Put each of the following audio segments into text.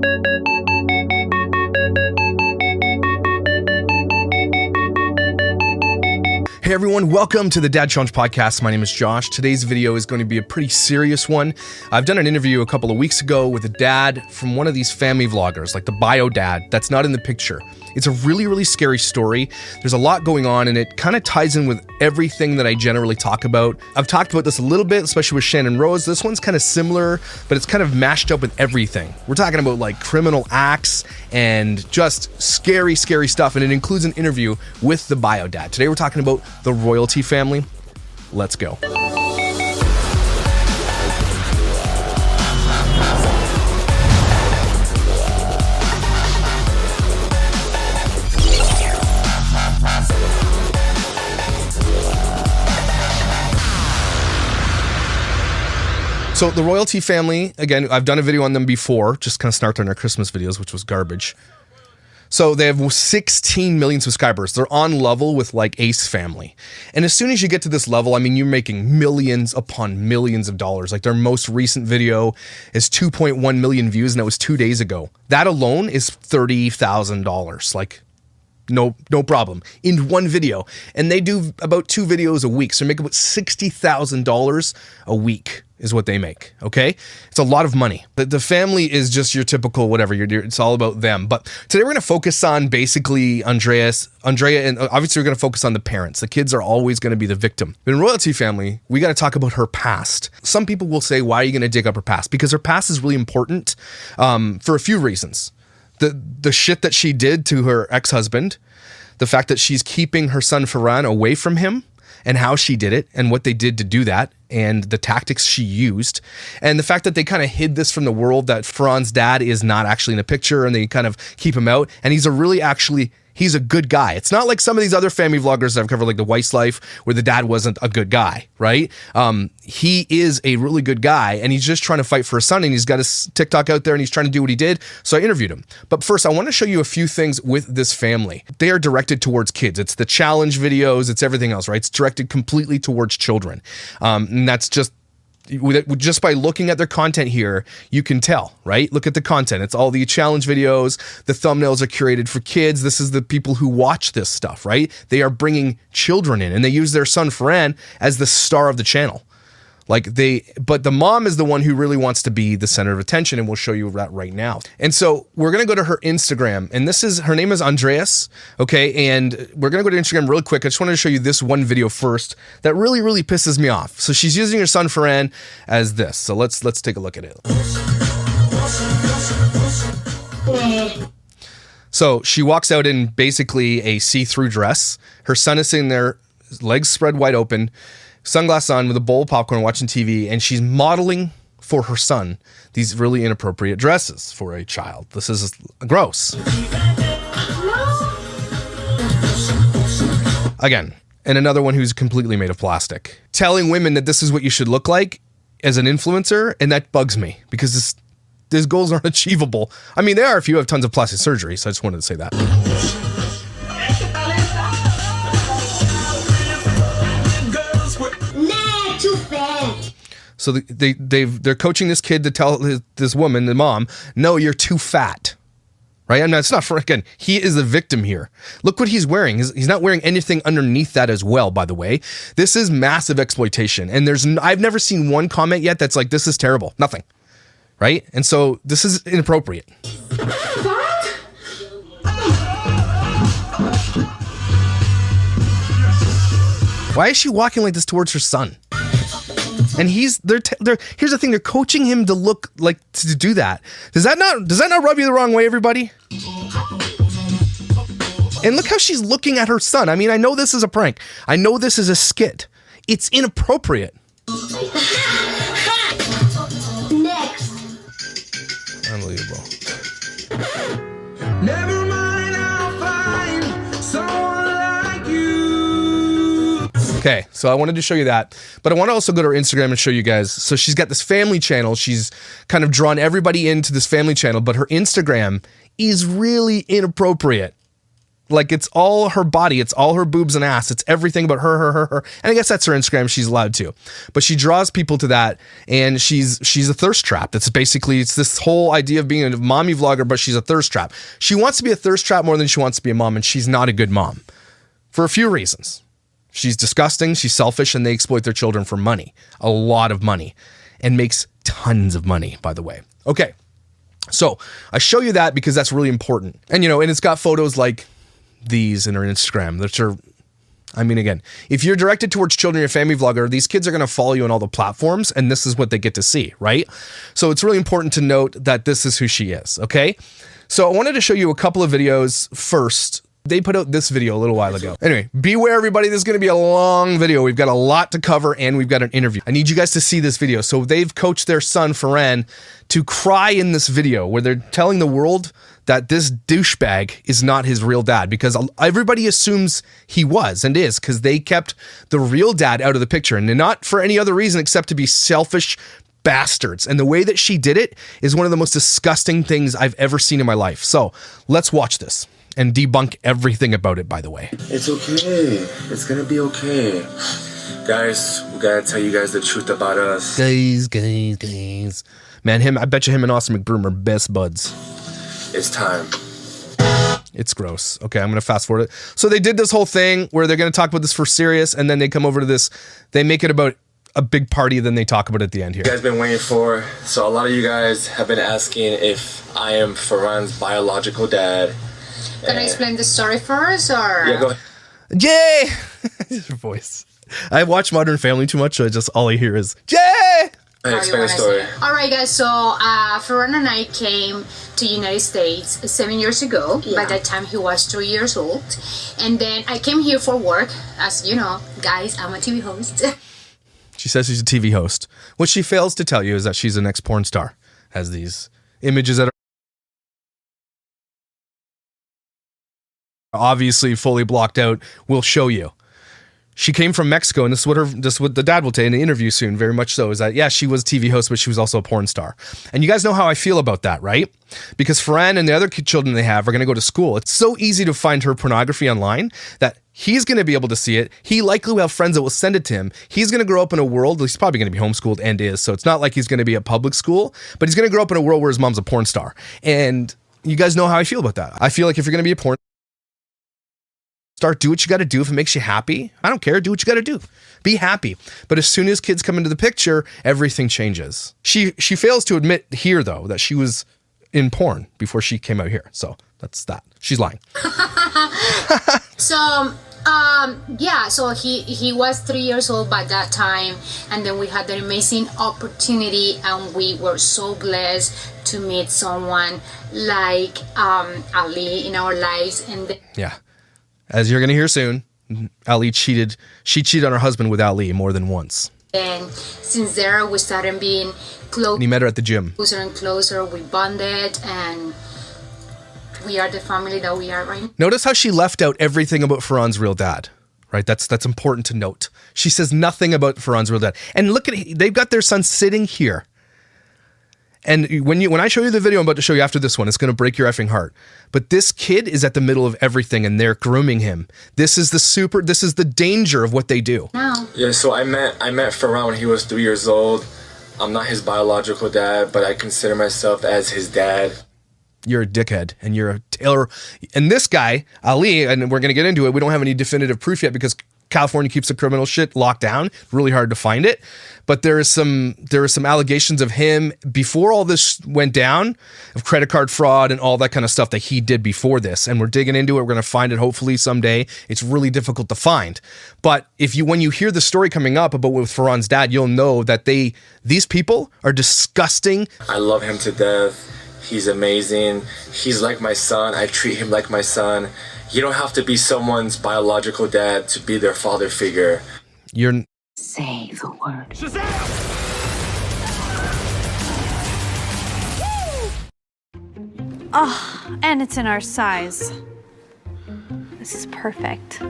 Hey everyone, welcome to the Dad Challenge Podcast. My name is Josh. Today's video is going to be a pretty serious one. I've done an interview a couple of weeks ago with a dad from one of these family vloggers, like the bio dad that's not in the picture. It's a really, really scary story. There's a lot going on and it kind of ties in with everything that I generally talk about. I've talked about this a little bit, especially with Shannon Rose. This one's kind of similar, but it's kind of mashed up with everything. We're talking about like criminal acts and just scary, scary stuff. And it includes an interview with the bio dad. Today we're talking about the royalty family. Let's go. So the royalty family, again, I've done a video on them before, just kind of snarked on their Christmas videos, which was garbage. So they have 16 million subscribers. They're on level with like Ace Family. And as soon as you get to this level, I mean, you're making millions upon millions of dollars. Like their most recent video is 2.1 million views and that was 2 days ago. That alone is $30,000. Like no problem in one video. And they do about 2 videos a week. So they make about $60,000 a week is what they make, okay? It's a lot of money. The family is just your typical whatever, it's all about them. But today we're gonna focus on basically Andrea, and obviously we're gonna focus on the parents. The kids are always gonna be the victim. But in royalty family, we gotta talk about her past. Some people will say, why are you gonna dig up her past? Because her past is really important for a few reasons. The shit that she did to her ex-husband, the fact that she's keeping her son Ferran away from him, and how she did it and what they did to do that and the tactics she used, and the fact that they kind of hid this from the world, that Ferran's dad is not actually in the picture and they kind of keep him out, and he's a good guy. It's not like some of these other family vloggers that I've covered, like the Weiss Life, where the dad wasn't a good guy, right? He is a really good guy and he's just trying to fight for his son, and he's got his TikTok out there and he's trying to do what he did. So I interviewed him. But first, I want to show you a few things with this family. They are directed towards kids. It's the challenge videos, it's everything else, right? It's directed completely towards children. And that's just by looking at their content here, you can tell, right? Look at the content. It's all the challenge videos. The thumbnails are curated for kids. This is the people who watch this stuff, right? They are bringing children in and they use their son Ferran as the star of the channel. But the mom is the one who really wants to be the center of attention, and we'll show you that right now. And so we're gonna go to her Instagram, and her name is Andreas, okay? And we're gonna go to Instagram real quick. I just wanted to show you this one video first that really, really pisses me off. So she's using her son Ferran as this. So let's take a look at it. So she walks out in basically a see-through dress. Her son is sitting there, legs spread wide open, sunglasses on with a bowl of popcorn watching TV, and she's modeling for her son these really inappropriate dresses for a child. This is gross. Again, and another one who's completely made of plastic. Telling women that this is what you should look like as an influencer, and that bugs me because these goals aren't achievable. I mean, they are if you have tons of plastic surgery, so I just wanted to say that. So they're coaching this kid to tell this woman, the mom, no, you're too fat, right? And that's not for, again, he is the victim here. Look what he's wearing. He's not wearing anything underneath that as well, by the way. This is massive exploitation. And I've never seen one comment yet that's like, this is terrible. Nothing, right? And so this is inappropriate. Why is she walking like this towards her son? And here's the thing, they're coaching him to look like, to do that. Does that not rub you the wrong way, everybody? And look how she's looking at her son. I mean, I know this is a prank. I know this is a skit. It's inappropriate. Next. Unbelievable. Never mind, I'll find someone like you. Okay, so I wanted to show you that, but I want to also go to her Instagram and show you guys. So she's got this family channel. She's kind of drawn everybody into this family channel, but her Instagram is really inappropriate. Like, it's all her body. It's all her boobs and ass. It's everything about her. And I guess that's her Instagram. She's allowed to. But she draws people to that, and she's a thirst trap. That's basically, it's this whole idea of being a mommy vlogger, but she's a thirst trap. She wants to be a thirst trap more than she wants to be a mom, and she's not a good mom. For a few reasons. She's disgusting, she's selfish, and they exploit their children for money. A lot of money. And makes tons of money, by the way. Okay. So, I show you that because that's really important. And, and it's got photos like these in her Instagram, which are, I mean, again, if you're directed towards children, you're a family vlogger, these kids are going to follow you on all the platforms, and this is what they get to see, right? So it's really important to note that this is who she is, okay? So I wanted to show you a couple of videos first. They put out this video a little while ago. Anyway, beware everybody, this is going to be a long video. We've got a lot to cover, and we've got an interview. I need you guys to see this video. So they've coached their son, Ferran, to cry in this video where they're telling the world that this douchebag is not his real dad, because everybody assumes he was and is, because they kept the real dad out of the picture, and not for any other reason except to be selfish bastards. And the way that she did it is one of the most disgusting things I've ever seen in my life. So let's watch this and debunk everything about it, by the way. It's okay. It's gonna be okay. Guys, we gotta tell you guys the truth about us. Guys. Man, I bet you him and Austin McBroom are best buds. It's time. It's gross. Okay, I'm going to fast forward it. So they did this whole thing where they're going to talk about this for serious, and then they come over to this. They make it about a big party, then they talk about it at the end here. You guys been waiting for. So a lot of you guys have been asking if I am Ferran's biological dad. Can I explain the story first, or? Yeah, go ahead. Yay! Your voice. I watch Modern Family too much, so all I hear is, yay! Explain the story. All right, guys. So Ferran and I came to United States 7 years ago. Yeah. By that time, he was 2 years old. And then I came here for work. As you know, guys, I'm a TV host. She says she's a TV host. What she fails to tell you is that she's an ex-porn star. Has these images that are obviously fully blocked out. We'll show you. She came from Mexico, and this is what the dad will tell you in the interview soon, very much so, is that, yeah, she was a TV host, but she was also a porn star. And you guys know how I feel about that, right? Because Ferran and the other children they have are going to go to school. It's so easy to find her pornography online that he's going to be able to see it. He likely will have friends that will send it to him. He's going to grow up in a world, he's probably going to be homeschooled and is, so it's not like he's going to be at public school, but he's going to grow up in a world where his mom's a porn star. And you guys know how I feel about that. I feel like if you're going to be a porn star, do what you got to do. If it makes you happy, I don't care. Do what you got to do. Be happy. But as soon as kids come into the picture, everything changes. She fails to admit here, though, that she was in porn before she came out here. So that's that. She's lying. So, so he was 3 years old by that time, and then we had an amazing opportunity, and we were so blessed to meet someone like Ali in our lives. And Yeah. As you're going to hear soon, Ali cheated. She cheated on her husband with Ali more than once. And since there, we started being And he met her at the gym. closer and closer. We bonded, and we are the family that we are right now. Notice how she left out everything about Ferran's real dad, right? That's important to note. She says nothing about Ferran's real dad. And look at, they've got their son sitting here. And when I show you the video I'm about to show you after this one, it's going to break your effing heart. But this kid is at the middle of everything, and they're grooming him. This is the danger of what they do. Now, Yeah, so I met Ferran when he was 3 years old. I'm not his biological dad, but I consider myself as his dad. You're a dickhead, and you're a Taylor. And this guy, Ali, and we're going to get into it. We don't have any definitive proof yet because California keeps the criminal shit locked down. Really hard to find it. But there are some allegations of him before all this went down, of credit card fraud and all that kind of stuff that he did before this. And we're digging into it. We're going to find it hopefully someday. It's really difficult to find. But when you hear the story coming up about with Ferran's dad, you'll know that these people are disgusting. I love him to death. He's amazing. He's like my son. I treat him like my son. You don't have to be someone's biological dad to be their father figure. You're Say the word. And it's in our size. This is perfect.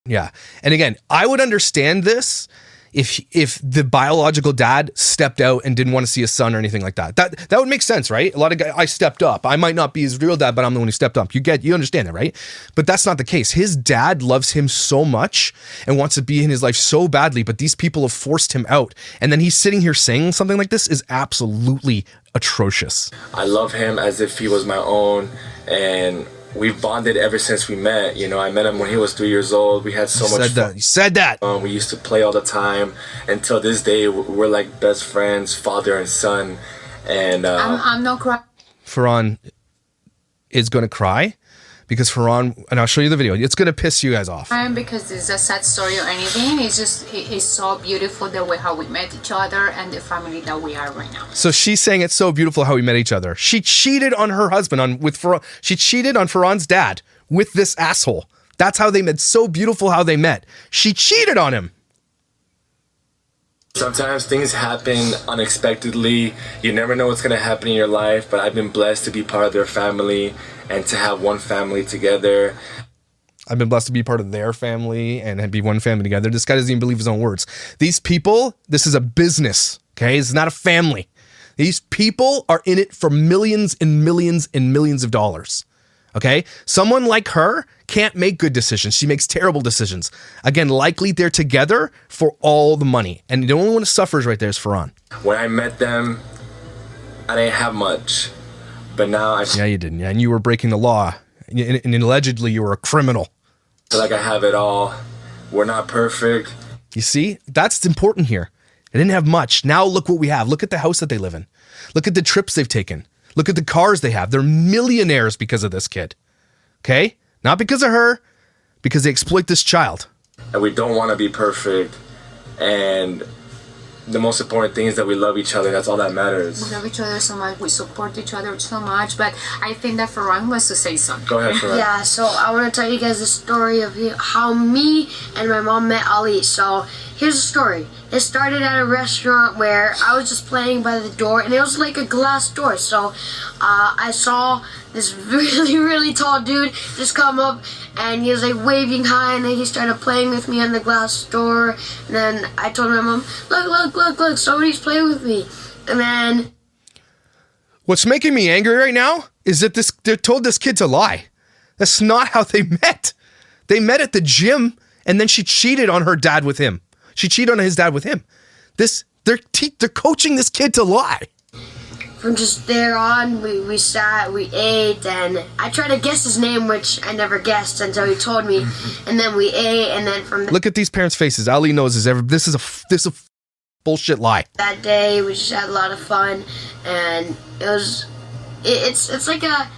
Yeah. And again, I would understand this if the biological dad stepped out and didn't want to see his son or anything like that. That would make sense, right? A lot of guys, I stepped up. I might not be his real dad, but I'm the one who stepped up. You understand that, right? But that's not the case. His dad loves him so much and wants to be in his life so badly, but these people have forced him out. And then he's sitting here saying something like this is absolutely atrocious. I love him as if he was my own, and we've bonded ever since we met. You know, I met him when he was 3 years old. We had so much fun. You said that. We used to play all the time. Until this day, we're like best friends, father and son. And I'm not crying. Farhan is going to cry because Farhan, and I'll show you the video, it's going to piss you guys off. Because it's a sad story or anything. It's just, it's so beautiful the way how we met each other and the family that we are right now. So she's saying it's so beautiful how we met each other. She cheated on her husband with Farhan. She cheated on Farhan's dad with this asshole. That's how they met. So beautiful how they met. She cheated on him. sometimes things happen unexpectedly. You never know what's going to happen in your life, but I've been blessed to be part of their family and to have one family together. I've been blessed to be part of their family and be one family together. This guy doesn't even believe his own words. These people, this is a business, okay? It's not a family. These people are in it for millions and millions and millions of dollars, okay? Someone like her can't make good decisions. She makes terrible decisions. Again, likely they're together for all the money. And the only one who suffers right there is Farhan. When I met them, I didn't have much, but now Yeah, you didn't. Yeah, and you were breaking the law. And allegedly you were a criminal. feel like I have it all. We're not perfect. You see, that's important here. They didn't have much. Now look what we have. Look at the house that they live in. Look at the trips they've taken. Look at the cars they have. They're millionaires because of this kid. Okay? Not because of her, because they exploit this child. And we don't want to be perfect. And the most important thing is that we love each other. That's all that matters. We love each other so much. We support each other so much. But I think that Farhan wants to say something. Go ahead, Farhan. Yeah, so I want to tell you guys the story of how me and my mom met Ali. So here's the story. It started at a restaurant where I was just playing by the door, and it was like a glass door. So I saw this really, really tall dude just come up, and he was like waving high, and then he started playing with me on the glass door. And then I told my mom, look, somebody's playing with me. And then What's making me angry right now is that they told this kid to lie. That's not how they met. They met at the gym, and then she cheated on her dad with him. She cheated on his dad with him. They're coaching this kid to lie. from just there on, we sat, we ate, and I tried to guess his name, which I never guessed until he told me. And then we ate, and then from Look at these parents' faces. Ali knows this is a bullshit lie. that day, we just had a lot of fun, and it's like a,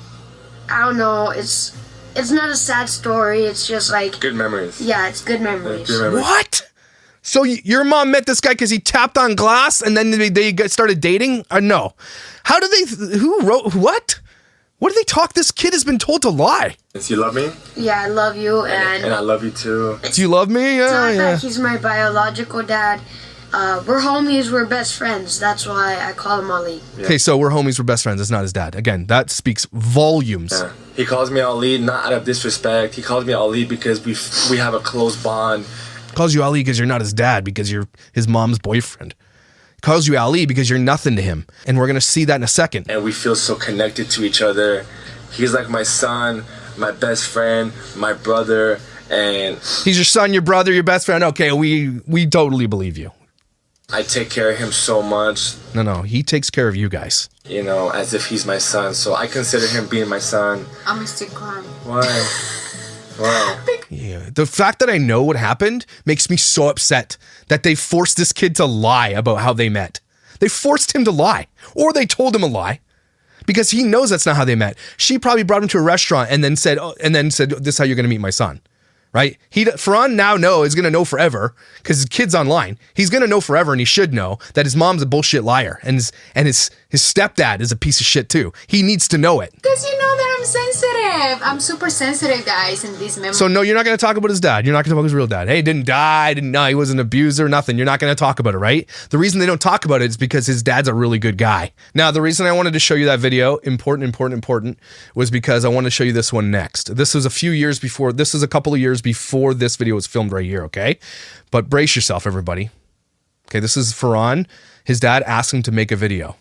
I don't know, it's not a sad story. It's just like Good memories. yeah, it's good memories. Good memories. What? So your mom met this guy because he tapped on glass and then they started dating? No. How do they, who wrote, what? What do they talk? This kid has been told to lie. You love me? Yeah, I love you, And I love you too. Do you love me? It's not Yeah. that he's my biological dad. We're homies, we're best friends. That's why I call him Ali. Okay, so we're homies, we're best friends. It's not his dad. Again, that speaks volumes. Yeah. He calls me Ali not out of disrespect. He calls me Ali because we have a close bond. Calls you Ali because you're not his dad, because you're his mom's boyfriend. Calls you Ali because you're nothing to him. And we're going to see that in a second. And we feel so connected to each other. He's like my son, my best friend, my brother, and He's your son, your brother, your best friend. Okay, we totally believe you. I take care of him so much, No, he takes care of you guys. you know, as if he's my son. So I consider him being my son. I'm still crying. Why? Why? Yeah. The fact that I know what happened makes me so upset that they forced this kid to lie about how they met. They forced him to lie, or they told him a lie, because he knows that's not how they met. She probably brought him to a restaurant and then said, "This is how you're going to meet my son." Right? Farhan now is going to know forever because his kid's online. He's going to know forever, and he should know that his mom's a bullshit liar, and his stepdad is a piece of shit too. He needs to know it. Because you know that I'm sensitive. I'm super sensitive, guys, in these memories. So no, you're not going to talk about his dad. You're not going to talk about his real dad. Hey, he didn't die. He was an abuser, nothing. You're not going to talk about it, right? The reason they don't talk about it is because his dad's a really good guy. Now, the reason I wanted to show you that video, important, was because I want to show you this one next. This was a few years before. This is a couple of years before this video was filmed right here, okay? But brace yourself, everybody. Okay, this is Ferran. His dad asked him to make a video.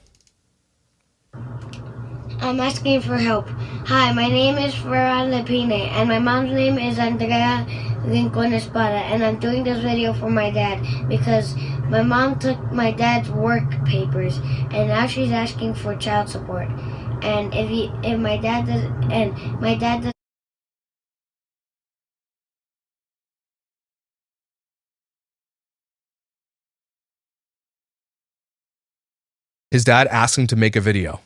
I'm asking for help. Hi, my name is Ferran Lepine, and my mom's name is Andrea Rincon Espada, and I'm doing this video for my dad because my mom took my dad's work papers, and now she's asking for child support. And if my dad does. His dad asked him to make a video.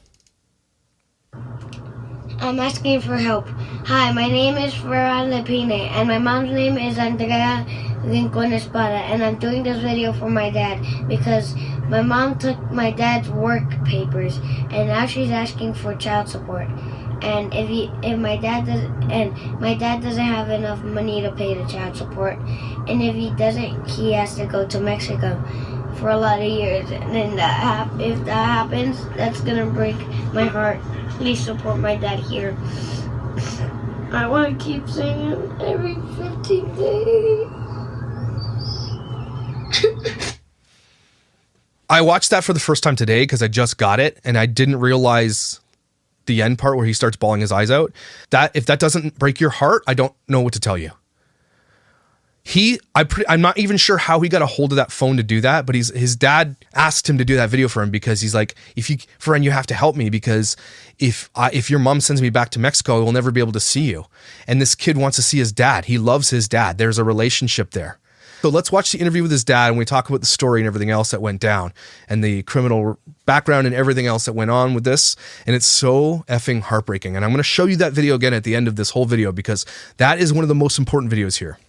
I'm asking for help. Hi, my name is Ferran Lepine, and my mom's name is Andrea Rincon Espada, and I'm doing this video for my dad because my mom took my dad's work papers, and now she's asking for child support. And if my dad doesn't have enough money to pay the child support, and if he doesn't, he has to go to Mexico for a lot of years. And then if that happens, that's gonna break my heart. Please support my dad here. I want to keep singing every 15 days. I watched that for the first time today because I just got it and I didn't realize the end part where he starts bawling his eyes out. That if that doesn't break your heart, I don't know what to tell you. I'm not even sure how he got a hold of that phone to do that, but his dad asked him to do that video for him because he's like, Ferran, you have to help me because if your mom sends me back to Mexico, I will never be able to see you. And this kid wants to see his dad. He loves his dad. There's a relationship there. So let's watch the interview with his dad and we talk about the story and everything else that went down and the criminal background and everything else that went on with this. And it's so effing heartbreaking. And I'm going to show you that video again at the end of this whole video because that is one of the most important videos here.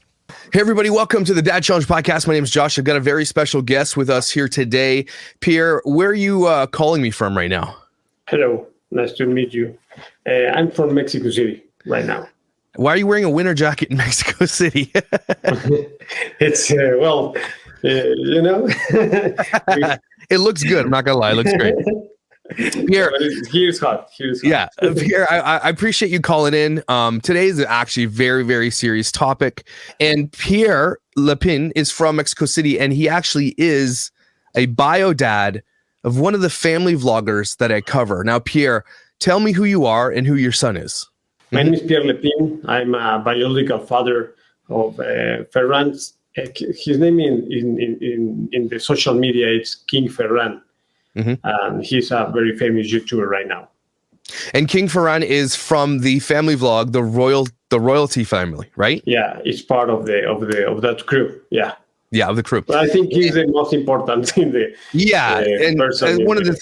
Hey everybody, welcome to the Dad Challenge podcast. My name is Josh. I've got a very special guest with us here today. Pierre, where are you calling me from right now? Hello, nice to meet you. I'm from Mexico City right now. Why are you wearing a winter jacket in Mexico City? It's, you know. It looks good. I'm not going to lie. It looks great. Pierre, here's hot. Yeah, Pierre, I appreciate you calling in. Today is actually a very, very serious topic. And Pierre Lepine is from Mexico City, and he actually is a bio dad of one of the family vloggers that I cover. Now, Pierre, tell me who you are and who your son is. My name is Pierre Lepine. I'm a biological father of Ferran. His name in the social media is King Ferran. And he's a very famous YouTuber right now. And King Ferran is from the family vlog, the royalty family, right? Yeah, it's part of that crew. Yeah, of the crew. But I think he's the most important in the and one of the things.